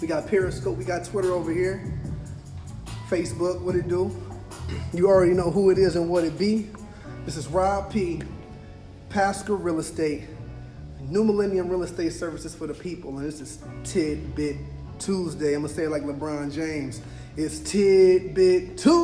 We got Periscope, we got Twitter over here. Facebook, what it do? You already know who it is and what it be. This is Rob P, Pascal Real Estate, New Millennium Real Estate Services for the people, and this is Tidbit Tuesday. I'm gonna say it like LeBron James. It's Tidbit Tuesday.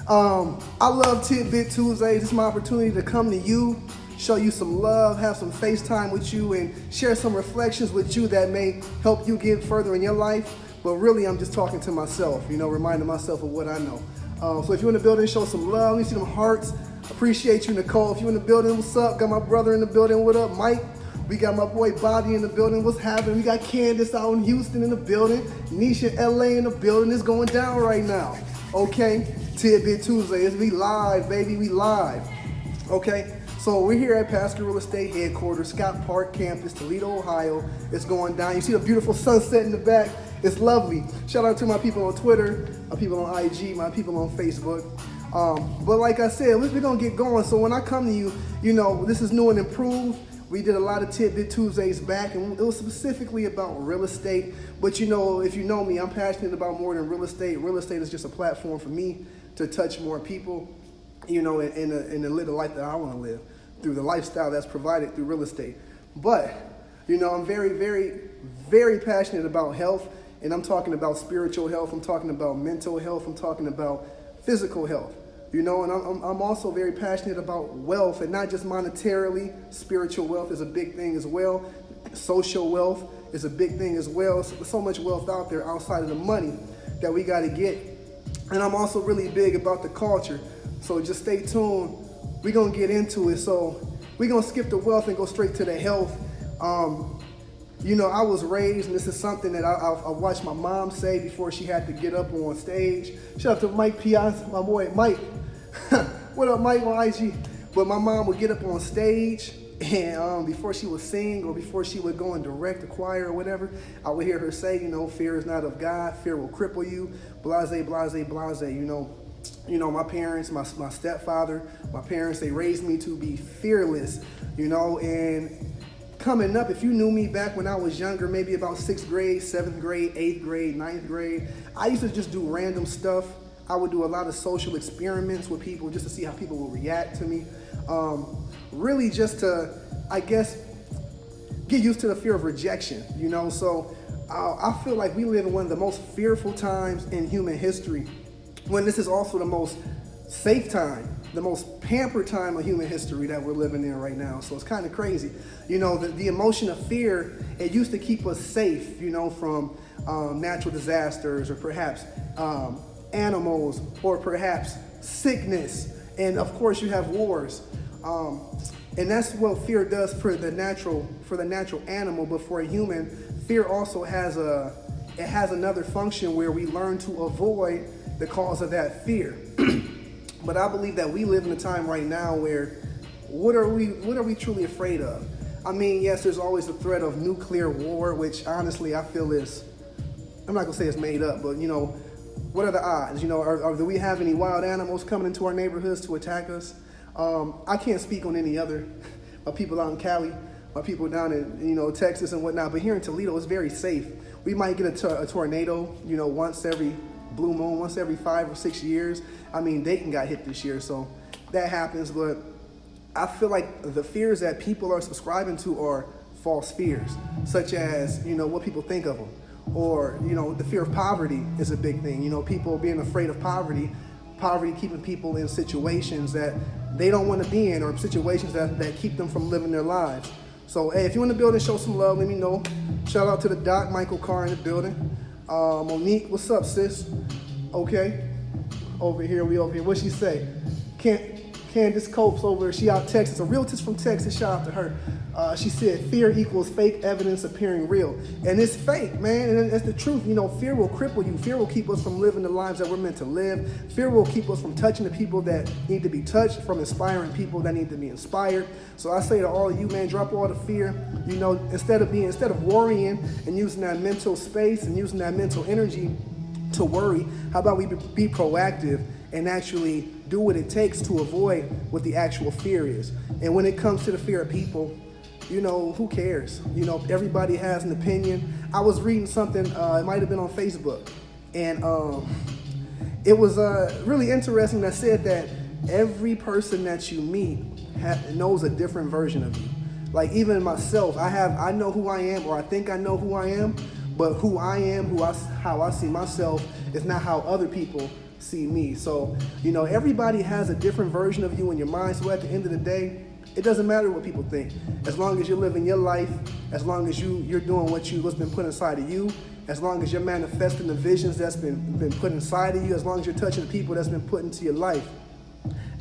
I love Tidbit Tuesday. This is my opportunity to come to you, show you some love, have some FaceTime with you, and share some reflections with you that may help you get further in your life. But really, I'm just talking to myself, reminding myself of what I know. So if you're in the building, show some love. Let me see them hearts. Appreciate you, Nicole. If you're in the building, what's up? Got my brother in the building. What up, Mike? We got my boy Bobby in the building. What's happening? We got Candace out in Houston in the building. Nisha LA in the building. It's going down right now. Okay? Tidbit Tuesday. We live, baby. We live. Okay? So we're here at Pascal Real Estate headquarters, Scott Park campus, Toledo, Ohio. It's going down. You see the beautiful sunset in the back. It's lovely. Shout out to my people on Twitter, my people on IG, my people on Facebook. But like I said, we're going to get going. So when I come to you, this is new and improved. We did a lot of Tidbit Tuesdays back, and it was specifically about real estate. But if you know me, I'm passionate about more than real estate. Real estate is just a platform for me to touch more people, and to live the life that I want to live through the lifestyle that's provided through real estate. But, I'm very, very, very passionate about health, and I'm talking about spiritual health. I'm talking about mental health. I'm talking about physical health. And I'm also very passionate about wealth, and not just monetarily. Spiritual wealth is a big thing as well. Social wealth is a big thing as well. So much wealth out there outside of the money that we got to get. And I'm also really big about the culture. So just stay tuned. We're going to get into it. So we're going to skip the wealth and go straight to the health. I was raised, and this is something that I watched my mom say before she had to get up on stage. Shout out to Mike Piazza, my boy Mike. What up, Mike, on IG? But my mom would get up on stage, and before she would sing or before she would go and direct the choir or whatever, I would hear her say, fear is not of God, fear will cripple you, blase, blase, blase. My parents, my stepfather, my parents, they raised me to be fearless, and coming up, if you knew me back when I was younger, maybe about 6th grade, 7th grade, 8th grade, 9th grade, I used to just do random stuff. I would do a lot of social experiments with people just to see how people would react to me. Really just to, I guess, get used to the fear of rejection, So I feel like we live in one of the most fearful times in human history, when this is also the most safe time, the most pampered time of human history that we're living in right now. So it's kind of crazy. The emotion of fear, it used to keep us safe, from natural disasters or perhaps animals or perhaps sickness. And of course you have wars. And that's what fear does for the natural animal. But for a human, fear also has another function where we learn to avoid the cause of that fear. But I believe that we live in a time right now where what are we truly afraid of? I mean, yes, there's always the threat of nuclear war, which honestly I feel I'm not gonna say it's made up, but what are the odds? Do we have any wild animals coming into our neighborhoods to attack us? I can't speak on any other. My people out in Cali, my people down in Texas and whatnot, but here in Toledo it's very safe. We might get a tornado, once every blue moon, once every 5 or 6 years. I mean, Dayton got hit this year, so that happens. But I feel like the fears that people are subscribing to are false fears, such as, what people think of them. Or, the fear of poverty is a big thing. People being afraid of poverty keeping people in situations that they don't want to be in, or situations that keep them from living their lives. So, hey, if you're in the building, show some love, let me know. Shout out to the doc, Michael Carr in the building. Monique, what's up, sis? Okay. We over here. What'd she say? Candace Copes over, she out Texas. A realtor's from Texas, shout out to her. She said, fear equals fake evidence appearing real. And it's fake, man, and that's the truth. Fear will cripple you. Fear will keep us from living the lives that we're meant to live. Fear will keep us from touching the people that need to be touched, from inspiring people that need to be inspired. So I say to all of you, man, drop all the fear. Instead of worrying and using that mental space and using that mental energy to worry, how about we be proactive and actually do what it takes to avoid what the actual fear is. And when it comes to the fear of people, who cares? Everybody has an opinion. I was reading something, it might have been on Facebook, and it was really interesting that said that every person that you meet knows a different version of you. Like even myself, I know who I am, or I think I know who I am, but who I am, how I see myself is not how other people see me. So, everybody has a different version of you in your mind. So at the end of the day, it doesn't matter what people think. As long as you're living your life, as long as you're doing what's been put inside of you, as long as you're manifesting the visions that's been put inside of you, as long as you're touching the people that's been put into your life.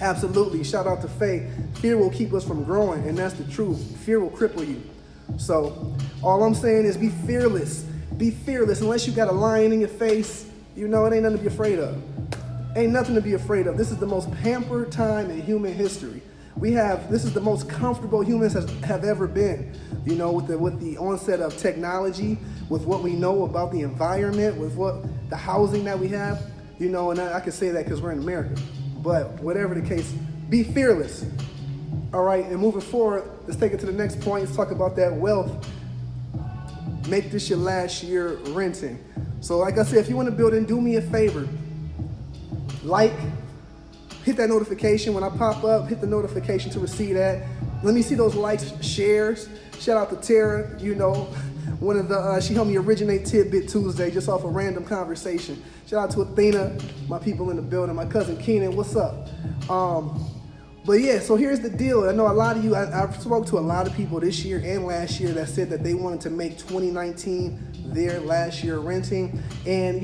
Absolutely. Shout out to Faye. Fear will keep us from growing, and that's the truth. Fear will cripple you. So all I'm saying is be fearless. Be fearless. Unless you got a lion in your face, it ain't nothing to be afraid of. Ain't nothing to be afraid of. This is the most pampered time in human history. This is the most comfortable humans have ever been. With the onset of technology, with what we know about the environment, with the housing that we have, and I can say that because we're in America. But whatever the case, be fearless. All right, and moving forward, let's take it to the next point. Let's talk about that wealth. Make this your last year renting. So like I said, if you want to build in, do me a favor. Hit that notification when I pop up. Hit the notification to receive that. Let me see those likes, shares. Shout out to Tara, one of the, she helped me originate Tidbit Tuesday just off a random conversation. Shout out to Athena, my people in the building, my cousin Keenan, what's up? But yeah, so here's the deal. I know a lot of you, I've spoke to a lot of people this year and last year that said that they wanted to make 2019 their last year renting. And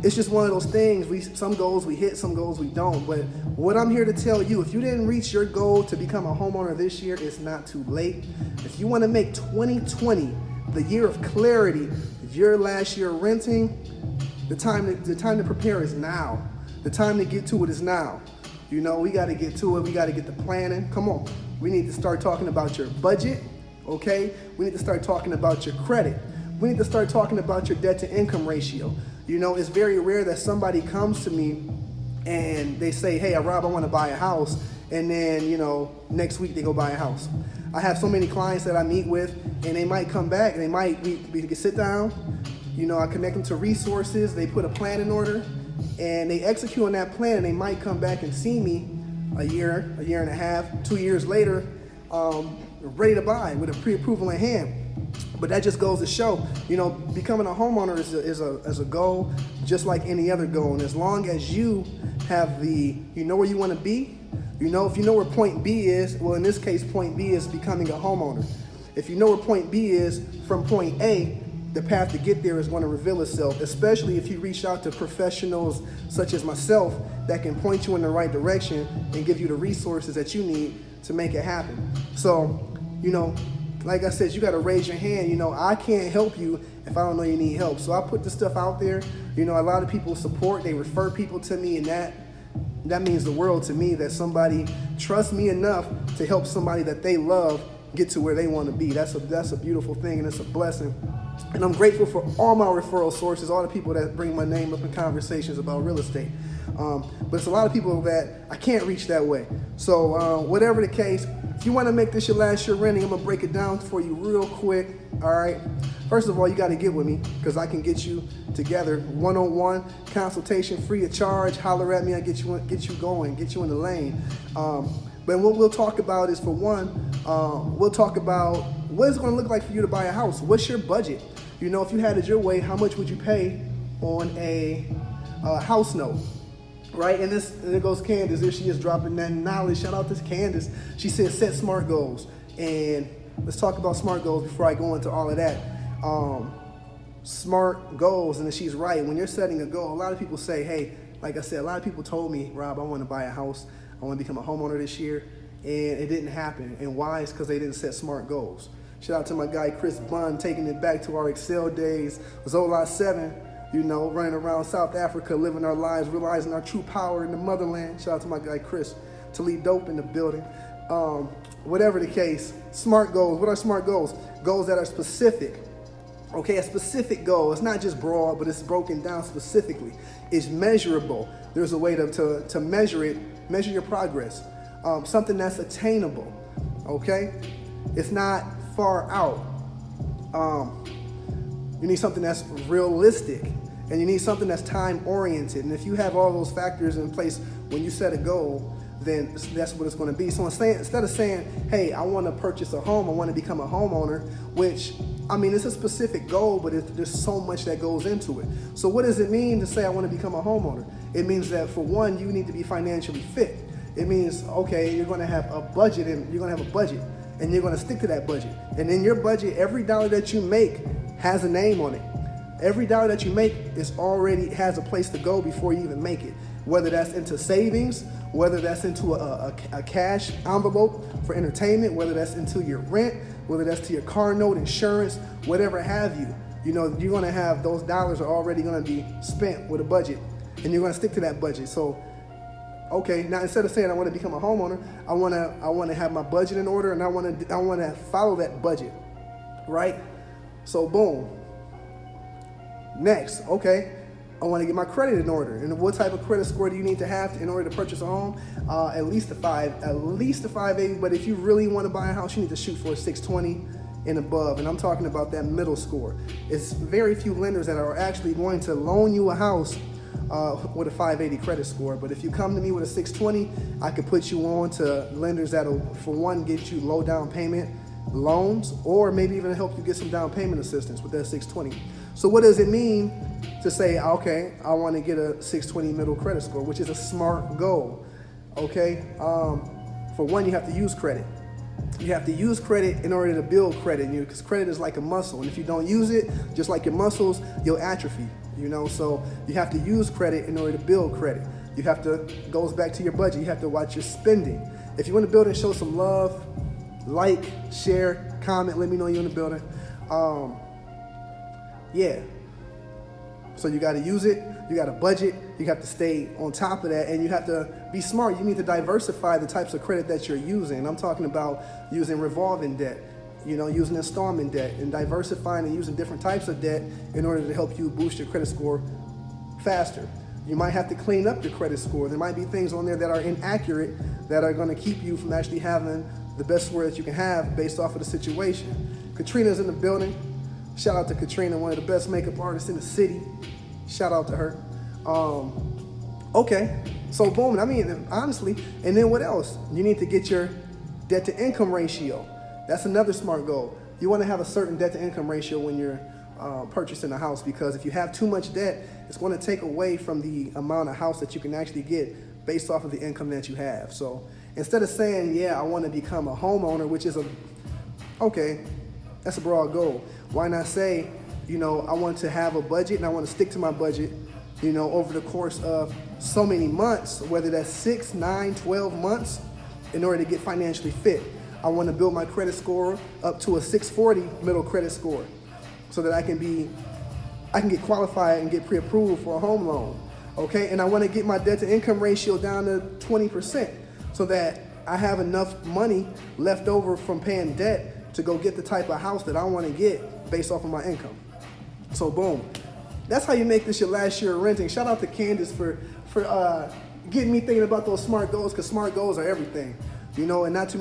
it's just one of those things. Some goals we hit, some goals we don't. But what I'm here to tell you, if you didn't reach your goal to become a homeowner this year, it's not too late. If you want to make 2020 the year of clarity, your last year renting, the time to prepare is now. The time to get to it is now. We got to get to it. We got to get the planning. Come on. We need to start talking about your budget, okay? We need to start talking about your credit. We need to start talking about your debt to income ratio. It's very rare that somebody comes to me and they say, hey, Rob, I want to buy a house. And then, next week they go buy a house. I have so many clients that I meet with, and they might come back and we can sit down. I connect them to resources. They put a plan in order and they execute on that plan. And they might come back and see me a year and a half, 2 years later, ready to buy with a pre-approval in hand. But that just goes to show, becoming a homeowner is a goal just like any other goal. And as long as you have where you want to be, if you know where point B is, well, in this case, point B is becoming a homeowner. If you know where point B is from point A, the path to get there is going to reveal itself, especially if you reach out to professionals such as myself that can point you in the right direction and give you the resources that you need to make it happen. So, like I said, you got to raise your hand. I can't help you if I don't know you need help. So I put this stuff out there. A lot of people support, they refer people to me, and that means the world to me that somebody trusts me enough to help somebody that they love get to where they want to be. That's a beautiful thing, and it's a blessing. And I'm grateful for all my referral sources, all the people that bring my name up in conversations about real estate. But it's a lot of people that I can't reach that way. So whatever the case, if you want to make this your last year renting, I'm going to break it down for you real quick. All right. First of all, you got to get with me because I can get you together one-on-one consultation free of charge. Holler at me. I get you going, get you in the lane. But what we'll talk about is, for one, we'll talk about what it's going to look like for you to buy a house. What's your budget? If you had it your way, how much would you pay on a house note? Right, and there goes Candace. There she is, dropping that knowledge. Shout out to Candace. She said set SMART goals. And let's talk about SMART goals before I go into all of that. SMART goals, and then she's right. When you're setting a goal, a lot of people say, hey, like I said, a lot of people told me, Rob, I want to buy a house. I want to become a homeowner this year. And it didn't happen. And why? It's because they didn't set SMART goals. Shout out to my guy, Chris Bunn, taking it back to our Excel days. Zola 7. Running around South Africa, living our lives, realizing our true power in the motherland. Shout out to my guy, Chris. Toledo in the building. Whatever the case, SMART goals. What are SMART goals? Goals that are specific. Okay, a specific goal. It's not just broad, but it's broken down specifically. It's measurable. There's a way to measure it, measure your progress. Something that's attainable. Okay? It's not far out. You need something that's realistic, and you need something that's time oriented. And if you have all those factors in place when you set a goal, then that's what it's going to be. So instead of saying, hey, I want to purchase a home, I want to become a homeowner, which, I mean, it's a specific goal, but there's so much that goes into it. So what does it mean to say I want to become a homeowner? It means that, for one, you need to be financially fit. It means, okay, you're going to have a budget, and you're going to have a budget, and you're going to stick to that budget. And in your budget, every dollar that you make has a name on it. Every dollar that you make has a place to go before you even make it. Whether that's into savings, whether that's into a cash envelope for entertainment, whether that's into your rent, whether that's to your car note, insurance, whatever have you. You know, you're gonna have those dollars are already gonna be spent with a budget, and you're gonna stick to that budget. So, okay, now instead of saying I want to become a homeowner, I wanna have my budget in order, and I wanna follow that budget, right? So boom. Next, okay, I want to get my credit in order. And what type of credit score do you need to have in order to purchase a home? At least a 580. But if you really want to buy a house, you need to shoot for a 620 and above. And I'm talking about that middle score. It's very few lenders that are actually going to loan you a house with a 580 credit score. But if you come to me with a 620, I could put you on to lenders that'll, for one, get you low down payment loans, or maybe even help you get some down payment assistance with that 620. So what does it mean to say, okay, I want to get a 620 middle credit score, which is a smart goal, okay? For one, you have to use credit. You have to use credit in order to build credit, because credit is like a muscle, and if you don't use it, just like your muscles, you'll atrophy, you know? So you have to use credit in order to build credit. You have to, goes back to your budget, you have to watch your spending. If you want to build and show some love, like, share, comment, let me know you're in the building. Yeah. So you got to use it, you got to budget, you have to stay on top of that, and you have to be smart. You need to diversify the types of credit that you're using. I'm talking about using revolving debt, you know, using installment debt, and diversifying and using different types of debt in order to help you boost your credit score faster. You might have to clean up your credit score. There might be things on there that are inaccurate that are going to keep you from actually having the best score that you can have based off of the situation. Katrina's in the building. Shout out to Katrina, one of the best makeup artists in the city. Shout out to her. Okay, so boom, I mean, honestly, and then what else? You need to get your debt to income ratio. That's another smart goal. You want to have a certain debt to income ratio when you're purchasing a house, because if you have too much debt, it's going to take away from the amount of house that you can actually get based off of the income that you have. So instead of saying, yeah, I want to become a homeowner, which is okay, that's a broad goal. Why not say, you know, I want to have a budget and I want to stick to my budget, you know, over the course of so many months, whether that's 6, 9, 12 months, in order to get financially fit. I want to build my credit score up to a 640 middle credit score so that I can get qualified and get pre-approved for a home loan, okay? And I want to get my debt to income ratio down to 20% so that I have enough money left over from paying debt to go get the type of house that I want to get based off of my income. So boom, that's how you make this your last year of renting. Shout out to Candace for getting me thinking about those smart goals, because smart goals are everything, you know, and not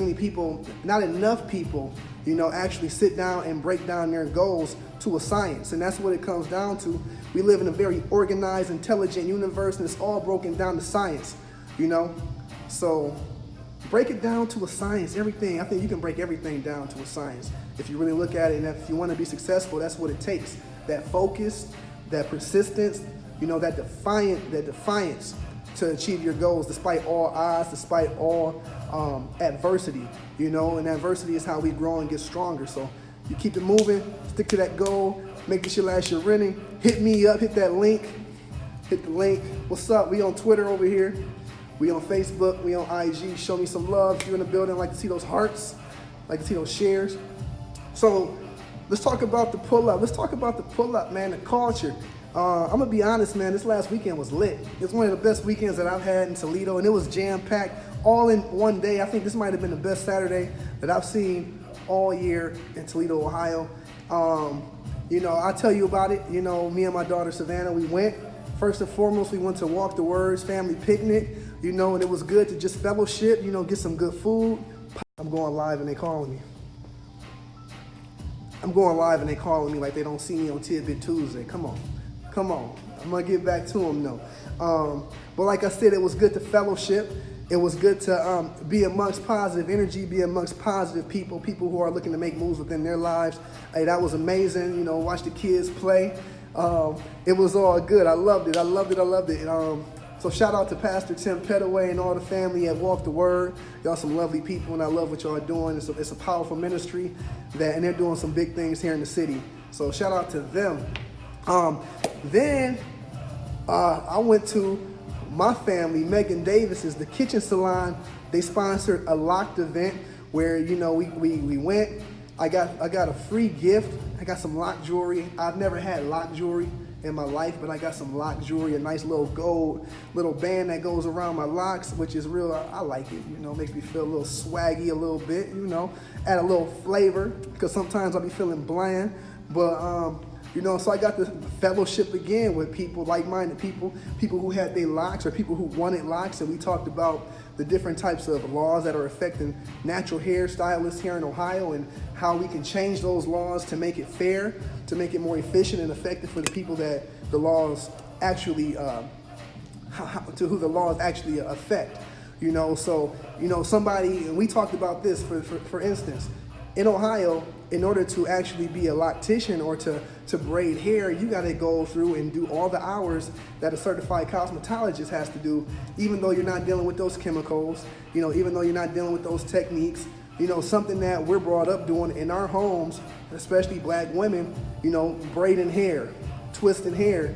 enough people, you know, actually sit down and break down their goals to a science. And that's what it comes down to. We live in a very organized, intelligent universe, and it's all broken down to science, you know? So break it down to a science, everything. I think you can break everything down to a science if you really look at it. And if you want to be successful, that's what it takes. That focus, that persistence, you know, that defiance to achieve your goals despite all odds, despite all adversity, you know, and adversity is how we grow and get stronger. So you keep it moving, stick to that goal, make this your last year renting. Hit me up, hit that link, hit the link. What's up? We on Twitter over here. We on Facebook, we on IG. Show me some love. If you're in the building, like to see those hearts, like to see those shares. So let's talk about the pull-up. Let's talk about the pull-up, man, the culture. I'm gonna be honest, man, this last weekend was lit. It's one of the best weekends that I've had in Toledo, and it was jam-packed all in one day. I think this might have been the best Saturday that I've seen all year in Toledo, Ohio. You know, I'll tell you about it. You know, me and my daughter, Savannah, we went. First and foremost, we went to Walk the Words family picnic, you know, and it was good to just fellowship, you know, get some good food. I'm going live and they calling me. I'm going live and they calling me like they don't see me on Tidbit Tuesday. Come on. I'm gonna get back to them though. But like I said, it was good to fellowship. It was good to be amongst positive energy, be amongst positive people who are looking to make moves within their lives. Hey, that was amazing. You know, watch the kids play. It was all good. I loved it. So shout out to Pastor Tim Petaway and all the family at Walk the Word. Y'all some lovely people, and I love what y'all are doing. It's a powerful ministry, and they're doing some big things here in the city. So shout out to them. Then I went to my family, Megan Davis's, the Kitchen Salon. They sponsored a locked event where, you know, we went. I got a free gift. I got some lock jewelry. I've never had lock jewelry in my life, but I got some lock jewelry, a nice little gold little band that goes around my locks, which is real. I like it, you know, makes me feel a little swaggy a little bit, you know, add a little flavor, because sometimes I'll be feeling bland. But you know, so I got to fellowship again with people, like-minded people who had their locks or people who wanted locks, and we talked about the different types of laws that are affecting natural hairstylists here in Ohio and how we can change those laws to make it fair, to make it more efficient and effective for the people that the laws actually, to who the laws actually affect. You know, so, you know, somebody, and we talked about this, for instance, in Ohio, in order to actually be a loctician or to braid hair, you got to go through and do all the hours that a certified cosmetologist has to do, even though you're not dealing with those chemicals, you know, even though you're not dealing with those techniques. You know, something that we're brought up doing in our homes, especially black women, you know, braiding hair, twisting hair.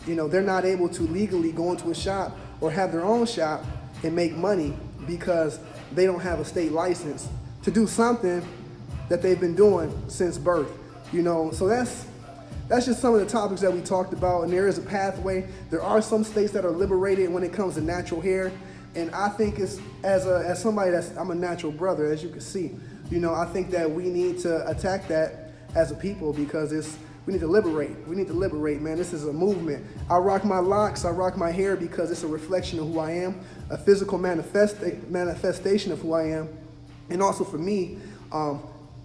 You know, they're not able to legally go into a shop or have their own shop and make money because they don't have a state license to do something that they've been doing since birth, you know. So that's just some of the topics that we talked about, and there is a pathway. There are some states that are liberated when it comes to natural hair, and I think it's, as somebody I'm a natural brother, as you can see, you know, I think that we need to attack that as a people, because we need to liberate, man. This is a movement. I rock my locks, I rock my hair because it's a reflection of who I am, a physical manifestation of who I am, and also for me,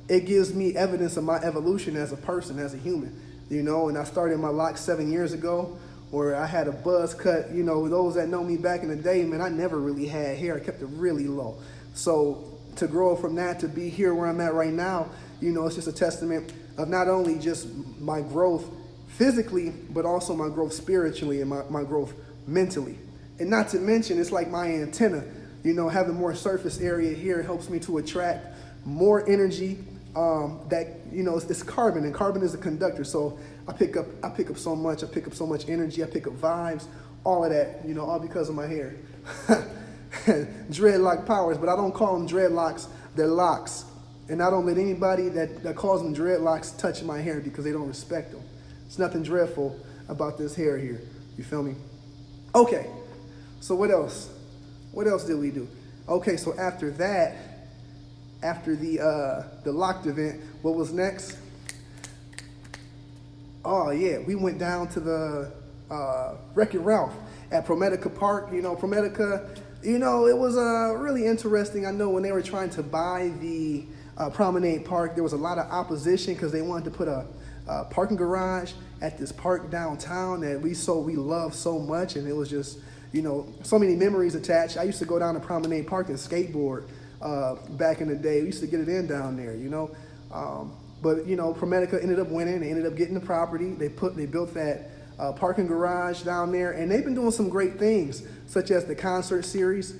it gives me evidence of my evolution as a person, as a human, you know. And I started my locks 7 years ago, where I had a buzz cut. You know, those that know me back in the day, man, I never really had hair. I kept it really low. So to grow from that to be here where I'm at right now, you know, it's just a testament of not only just my growth physically, but also my growth spiritually and my growth mentally. And not to mention, it's like my antenna, you know, having more surface area here helps me to attract more energy. That, you know, it's carbon, and carbon is a conductor. So I pick up so much. I pick up so much energy. I pick up vibes, all of that, you know, all because of my hair. Dreadlock powers, but I don't call them dreadlocks. They're locks, and I don't let anybody that calls them dreadlocks touch my hair because they don't respect them. There's nothing dreadful about this hair here. You feel me? Okay. So what else? What else did we do? Okay. So after that. After the locked event, what was next? Oh yeah, we went down to the Wreck-It Ralph at ProMedica Park. You know, ProMedica, you know, it was really interesting. I know when they were trying to buy the Promenade Park, there was a lot of opposition because they wanted to put a parking garage at this park downtown that we love so much, and it was just, you know, so many memories attached. I used to go down to Promenade Park and skateboard. Back in the day, we used to get it in down there, you know. But you know, ProMedica ended up winning. They ended up getting the property. They built that parking garage down there, and they've been doing some great things, such as the concert series.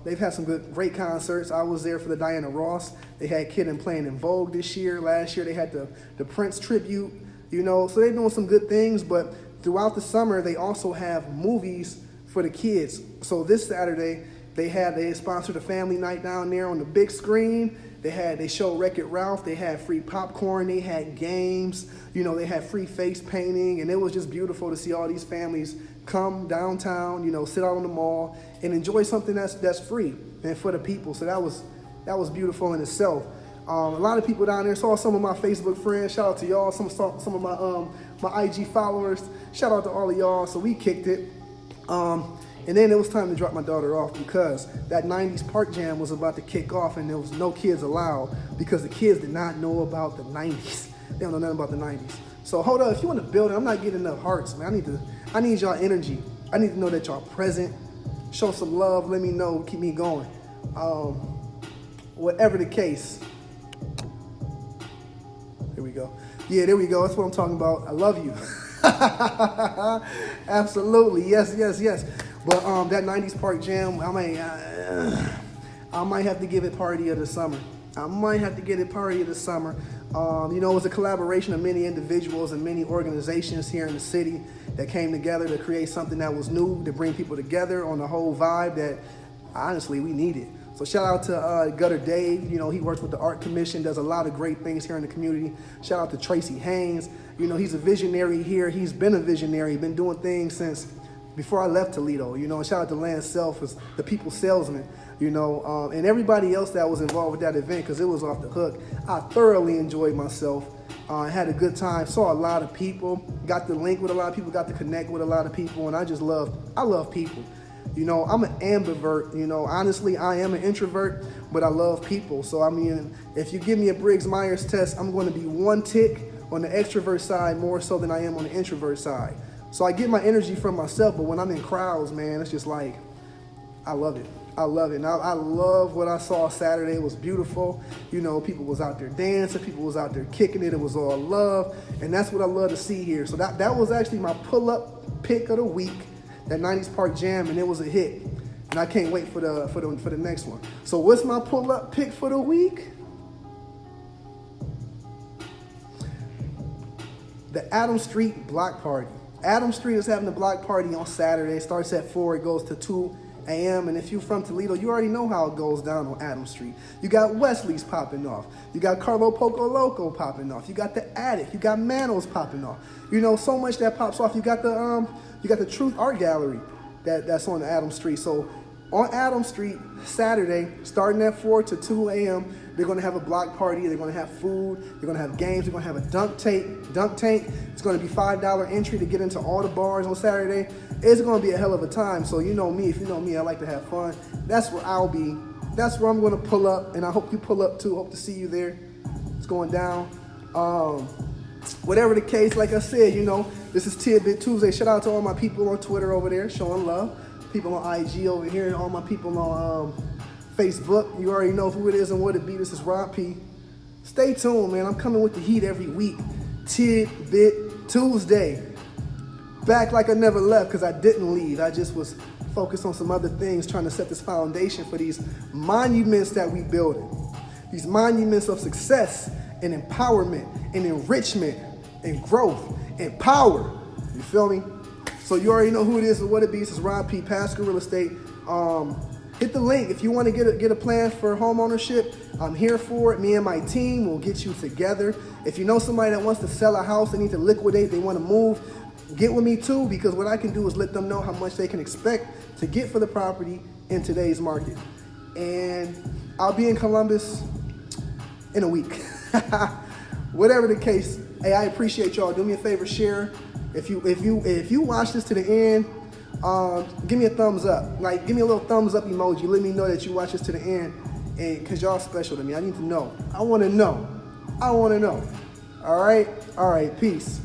They've had some great concerts. I was there for the Diana Ross. They had Kid and Playing in Vogue this year. Last year they had the Prince tribute, you know. So they're doing some good things. But throughout the summer, they also have movies for the kids. So this Saturday, they sponsored a family night down there on the big screen. They showed Wreck-It Ralph. They had free popcorn. They had games. You know, they had free face painting, and it was just beautiful to see all these families come downtown. You know, sit out on the mall and enjoy something that's free and for the people. So that was beautiful in itself. A lot of people down there. Saw some of my Facebook friends. Shout out to y'all. Some of my IG followers. Shout out to all of y'all. So we kicked it. And then it was time to drop my daughter off because that 90s park jam was about to kick off and there was no kids allowed because the kids did not know about the 90s. They don't know nothing about the 90s. So hold up, if you in the building, I'm not getting enough hearts, man. I need y'all energy. I need to know that y'all present. Show some love, let me know, keep me going. Whatever the case. There we go. Yeah, there we go. That's what I'm talking about. I love you. Absolutely. Yes, yes, yes. But that 90s park jam, I might have to give it party of the summer. I might have to get it party of the summer. You know, it was a collaboration of many individuals and many organizations here in the city that came together to create something that was new, to bring people together on the whole vibe that honestly we needed. So shout out to Gutter Dave. You know, he works with the Art Commission, does a lot of great things here in the community. Shout out to Tracy Haynes. You know, he's a visionary here. He's been a visionary, been doing things since before I left Toledo. You know, and shout out to Lance Self, as the people's salesman. You know, and everybody else that was involved with that event, because it was off the hook. I thoroughly enjoyed myself. I had a good time, saw a lot of people, got to link with a lot of people, got to connect with a lot of people, and I love people. You know, I'm an ambivert. You know, honestly, I am an introvert, but I love people. So, I mean, if you give me a Briggs-Myers test, I'm going to be one tick on the extrovert side more so than I am on the introvert side. So I get my energy from myself, but when I'm in crowds, man, it's just like, I love it. I love it. And I love what I saw Saturday. It was beautiful. You know, people was out there dancing. People was out there kicking it. It was all love. And that's what I love to see here. So that was actually my pull-up pick of the week, that 90s Park Jam, and it was a hit. And I can't wait for the next one. So what's my pull-up pick for the week? The Adams Street Block Party. Adams Street is having a block party on Saturday. It starts at 4, it goes to 2 a.m. And if you're from Toledo, you already know how it goes down on Adams Street. You got Wesley's popping off. You got Carlo Poco Loco popping off. You got the Attic. You got Manos popping off. You know, so much that pops off. You got the Truth Art Gallery that's on Adams Street. So on Adams Street, Saturday, starting at 4 to 2 a.m., they're going to have a block party. They're going to have food. They're going to have games. They're going to have a dunk tank. It's going to be $5 entry to get into all the bars on Saturday. It's going to be a hell of a time. So you know me. If you know me, I like to have fun. That's where I'll be. That's where I'm going to pull up, and I hope you pull up too. Hope to see you there. It's going down. Whatever the case, like I said, you know, this is Tidbit Tuesday. Shout out to all my people on Twitter over there showing love. People on IG over here, and all my people on Facebook. You already know who it is and what it be. This is Rob P. Stay tuned, man. I'm coming with the heat every week. Tidbit Tuesday. Back like I never left, because I didn't leave. I just was focused on some other things, trying to set this foundation for these monuments that we building. These monuments of success and empowerment and enrichment and growth and power. You feel me? So you already know who it is and what it be. This is Rob P. Pascal Real Estate. Hit the link if you want to get a plan for home ownership. I'm here for it. Me and my team will get you together. If you know somebody that wants to sell a house, they need to liquidate, they want to move, get with me too, because what I can do is let them know how much they can expect to get for the property in today's market. And I'll be in Columbus in a week. Whatever the case, hey, I appreciate y'all. Do me a favor, share. If you watch this to the end, give me a thumbs up. Like, give me a little thumbs up emoji. Let me know that you watch this to the end, and because y'all special to me. I need to know. I want to know. All right. Peace.